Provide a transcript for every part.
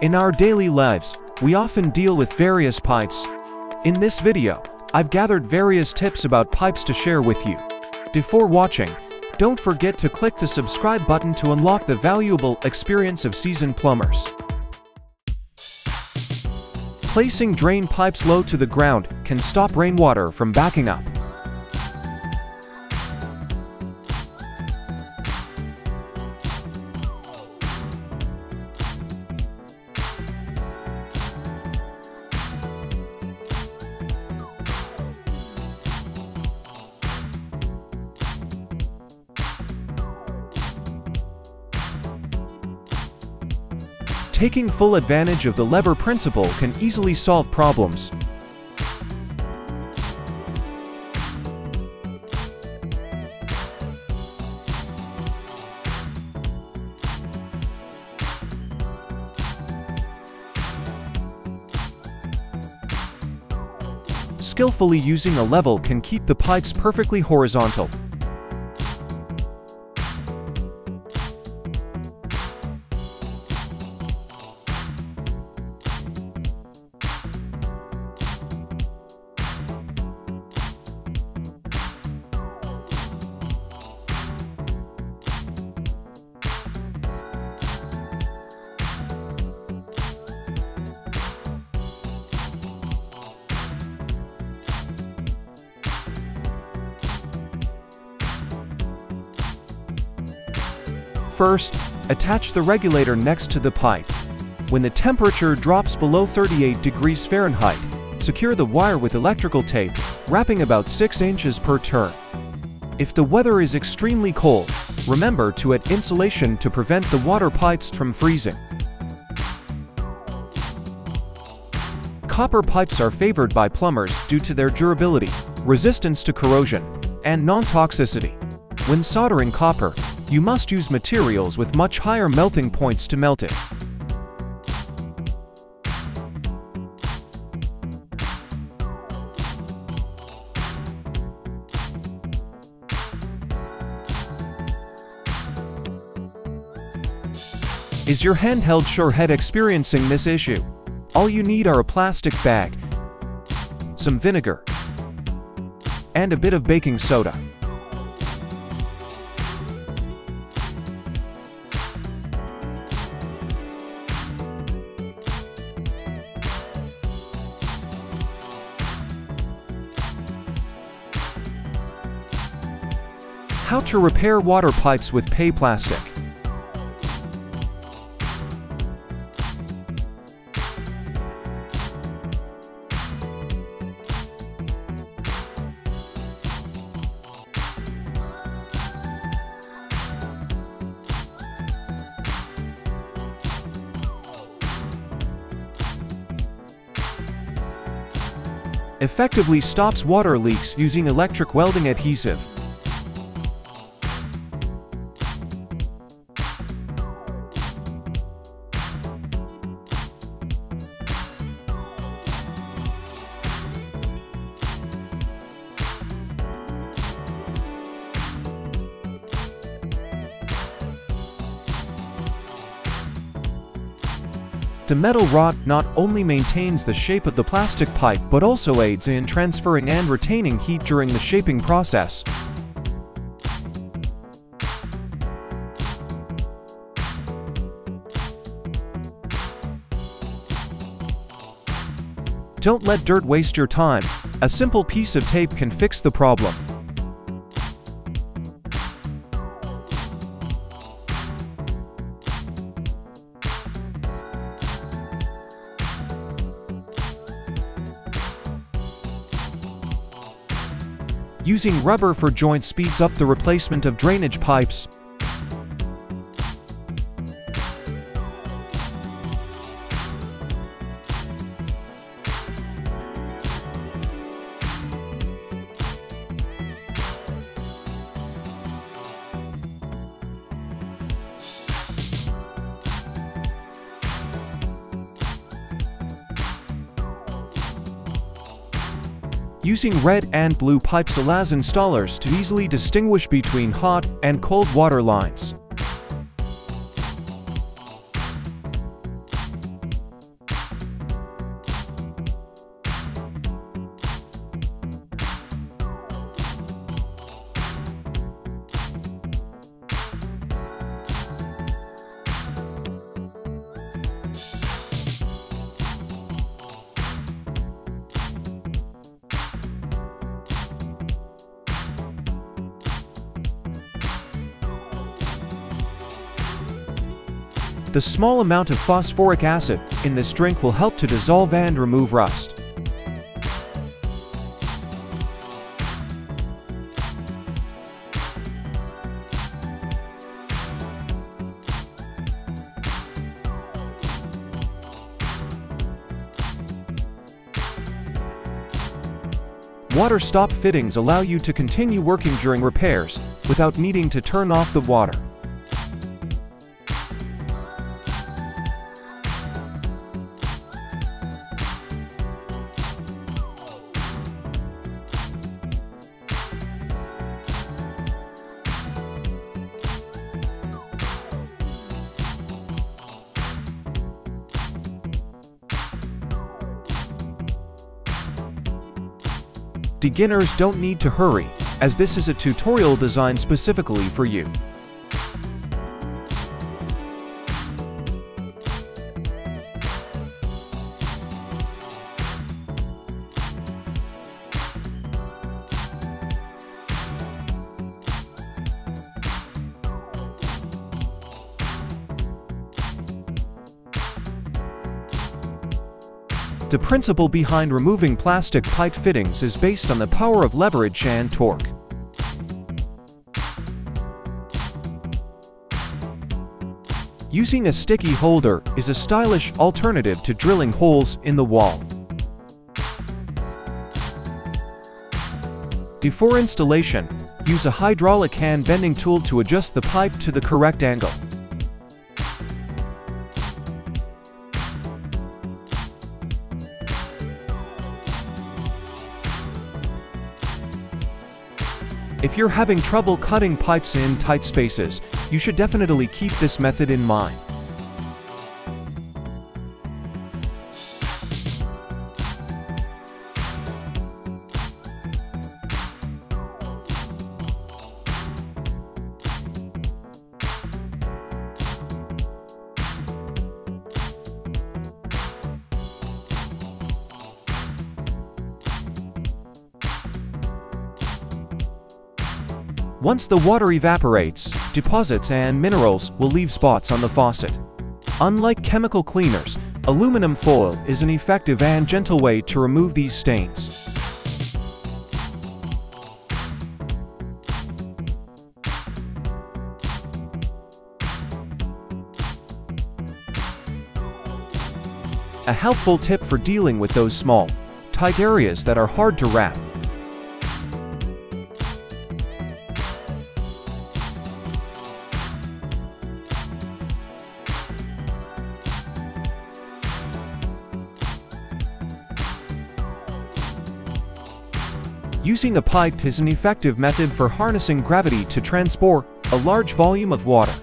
In our daily lives, we often deal with various pipes. In this video, I've gathered various tips about pipes to share with you. Before watching, don't forget to click the subscribe button to unlock the valuable experience of seasoned plumbers. Placing drain pipes low to the ground can stop rainwater from backing up. Taking full advantage of the lever principle can easily solve problems. Skillfully using a level can keep the pipes perfectly horizontal. First, attach the regulator next to the pipe. When the temperature drops below 38 degrees Fahrenheit, secure the wire with electrical tape, wrapping about 6 inches per turn. If the weather is extremely cold, remember to add insulation to prevent the water pipes from freezing. Copper pipes are favored by plumbers due to their durability, resistance to corrosion, and non-toxicity. When soldering copper, you must use materials with much higher melting points to melt it. Is your handheld showerhead experiencing this issue? All you need are a plastic bag, some vinegar, and a bit of baking soda. How to repair water pipes with PE plastic. Effectively stops water leaks using electric welding adhesive. The metal rod not only maintains the shape of the plastic pipe but also aids in transferring and retaining heat during the shaping process. Don't let dirt waste your time. A simple piece of tape can fix the problem. Using rubber for joints speeds up the replacement of drainage pipes. Using red and blue pipes allows installers to easily distinguish between hot and cold water lines. The small amount of phosphoric acid in this drink will help to dissolve and remove rust. Water stop fittings allow you to continue working during repairs without needing to turn off the water. Beginners don't need to hurry, as this is a tutorial designed specifically for you. The principle behind removing plastic pipe fittings is based on the power of leverage and torque. Using a sticky holder is a stylish alternative to drilling holes in the wall. Before installation, use a hydraulic hand bending tool to adjust the pipe to the correct angle. If you're having trouble cutting pipes in tight spaces, you should definitely keep this method in mind. Once the water evaporates, deposits and minerals will leave spots on the faucet. Unlike chemical cleaners, aluminum foil is an effective and gentle way to remove these stains. A helpful tip for dealing with those small, tight areas that are hard to wrap. Using a pipe is an effective method for harnessing gravity to transport a large volume of water.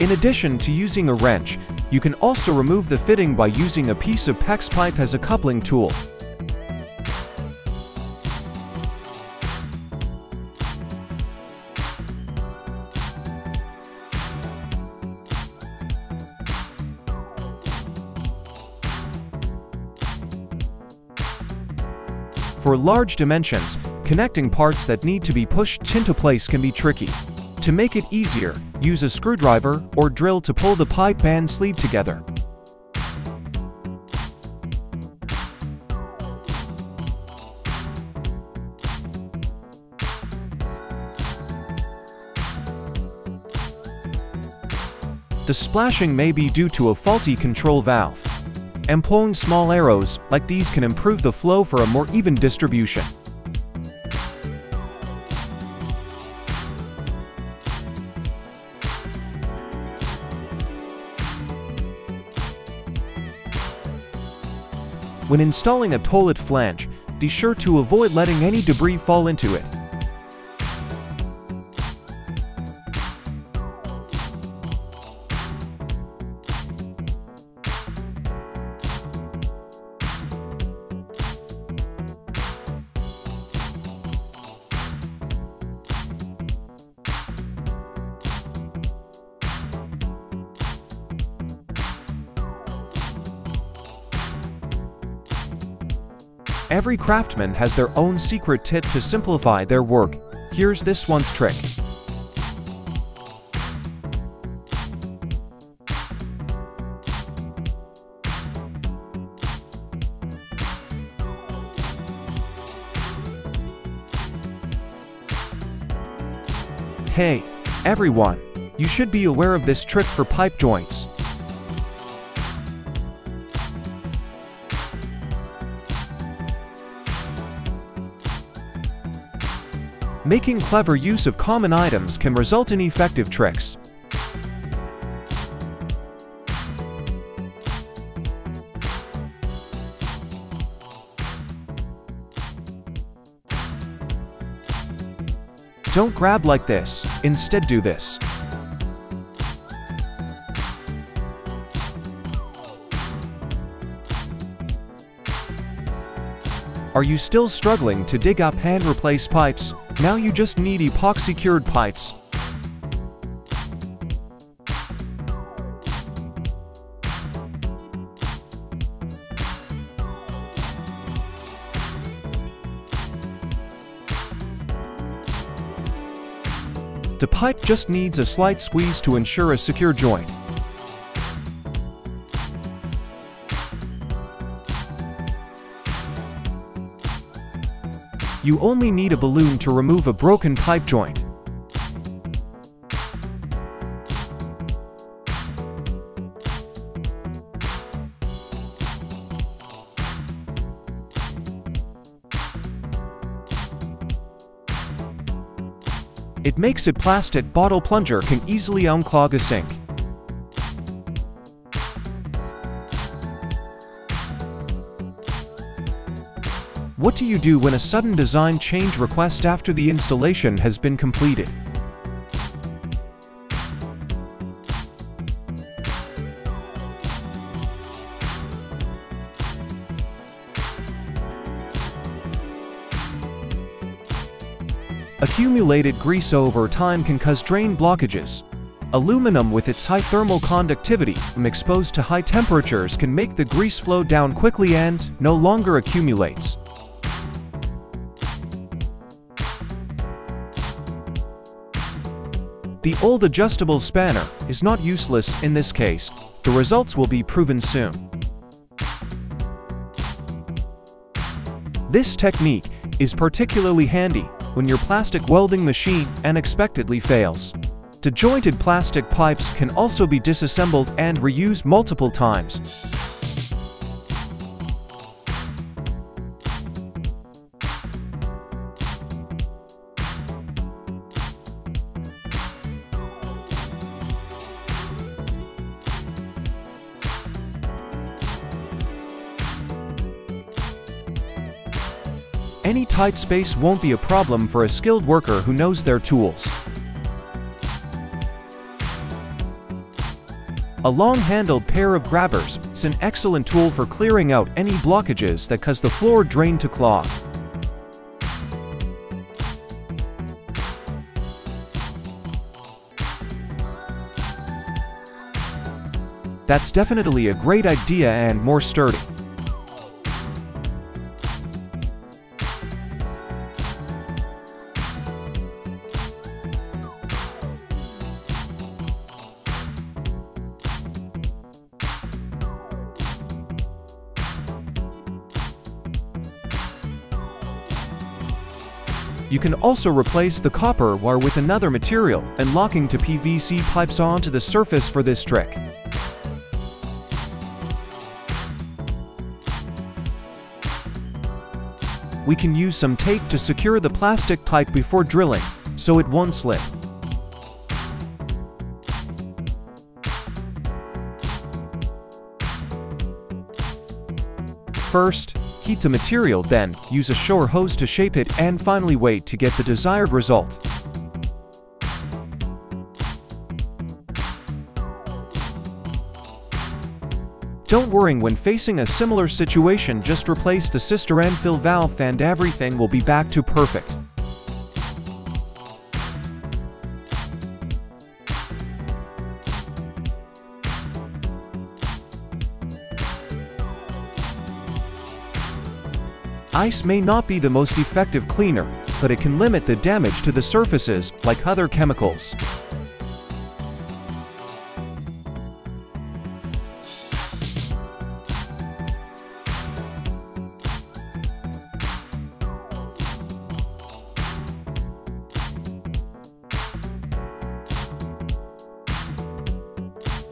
In addition to using a wrench, you can also remove the fitting by using a piece of PEX pipe as a coupling tool. For large dimensions, connecting parts that need to be pushed into place can be tricky. To make it easier, use a screwdriver or drill to pull the pipe and sleeve together. The splashing may be due to a faulty control valve. Employing small arrows like these can improve the flow for a more even distribution. When installing a toilet flange, be sure to avoid letting any debris fall into it. Every craftsman has their own secret tip to simplify their work. Here's this one's trick. Hey, everyone! You should be aware of this trick for pipe joints. Making clever use of common items can result in effective tricks. Don't grab like this, instead do this. Are you still struggling to dig up hand-replaced pipes? Now you just need epoxy-cured pipes. The pipe just needs a slight squeeze to ensure a secure joint. You only need a balloon to remove a broken pipe joint. It makes it plastic bottle plunger can easily unclog a sink. What do you do when a sudden design change request after the installation has been completed? Accumulated grease over time can cause drain blockages. Aluminum with its high thermal conductivity, when exposed to high temperatures, can make the grease flow down quickly and no longer accumulates. The old adjustable spanner is not useless in this case. The results will be proven soon. This technique is particularly handy when your plastic welding machine unexpectedly fails. Disjointed plastic pipes can also be disassembled and reused multiple times. Any tight space won't be a problem for a skilled worker who knows their tools. A long-handled pair of grabbers is an excellent tool for clearing out any blockages that cause the floor drain to clog. That's definitely a great idea and more sturdy. You can also replace the copper wire with another material and locking to PVC pipes onto the surface for this trick. We can use some tape to secure the plastic pipe before drilling, so it won't slip. First, heat the material, then use a shower hose to shape it and finally wait to get the desired result. Don't worry when facing a similar situation, just replace the cistern fill valve and everything will be back to perfect. Ice may not be the most effective cleaner, but it can limit the damage to the surfaces, like other chemicals.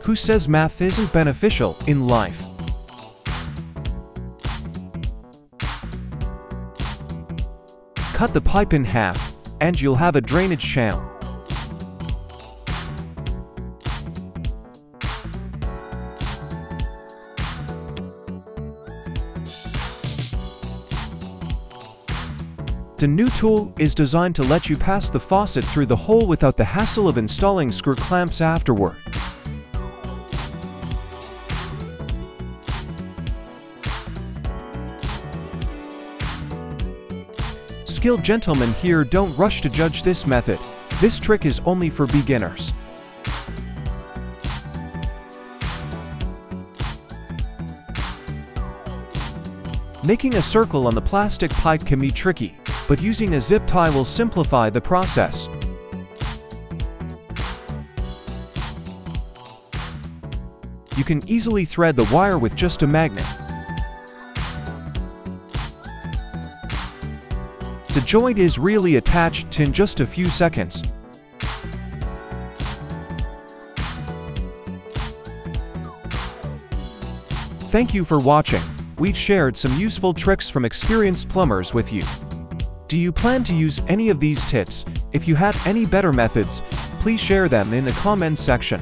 Who says math isn't beneficial in life? Cut the pipe in half, and you'll have a drainage channel. The new tool is designed to let you pass the faucet through the hole without the hassle of installing screw clamps afterward. Skilled gentlemen here don't rush to judge this method. This trick is only for beginners. Making a circle on the plastic pipe can be tricky, but using a zip tie will simplify the process. You can easily thread the wire with just a magnet. The joint is really attached in just a few seconds. Thank you for watching. We've shared some useful tricks from experienced plumbers with you. Do you plan to use any of these tips? If you have any better methods, please share them in the comments section.